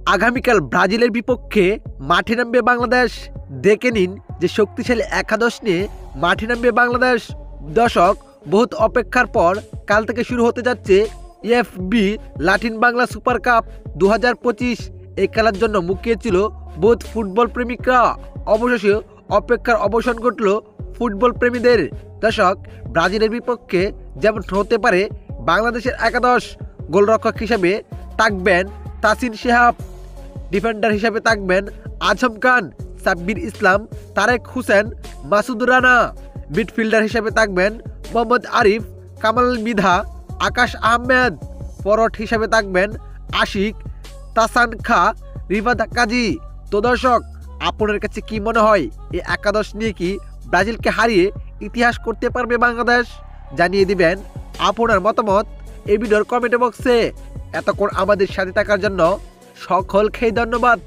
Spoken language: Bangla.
আগামীকাল ব্রাজিলের বিপক্ষে মাঠে নামবে বাংলাদেশ। দেখে নিন যে শক্তিশালী একাদশ নিয়ে মাঠে নামবে বাংলাদেশ। দর্শক, বহুত অপেক্ষার পর কাল থেকে শুরু হতে যাচ্ছে FB Latin Bangla Super Cup 2025। এই খেলার জন্য মুখিয়েছিল বহুত ফুটবল প্রেমিকরা। অবশেষে অপেক্ষার অবসান ঘটল ফুটবল প্রেমীদের। দর্শক, ব্রাজিলের বিপক্ষে যেমন হতে পারে বাংলাদেশের একাদশ। গোলরক্ষক হিসেবে থাকবেন তাসিন শিহাব, ডিফেন্ডার হিসেবে থাকবেন আজম খান, সাব্বির ইসলাম, তারেক হোসেন, মাসুদ রানা। মিডফিল্ডার হিসেবে থাকবেন মোহাম্মদ আরিফ, কামাল মৃধা, আকাশ আহমেদ। ফরওয়ার্ড হিসেবে থাকবেন আশিক, তাসান খা, রিফাত কাজী। তো দর্শক, আপনার কাছে কি মনে হয় এই একাদশ নিয়ে কি ব্রাজিলকে হারিয়ে ইতিহাস করতে পারবে বাংলাদেশ? জানিয়ে দিবেন আপনার মতামত এই ভিডিওর কমেন্ট বক্সে। এতক্ষণ আমাদের সাথে থাকার জন্য সকলকে ধন্যবাদ।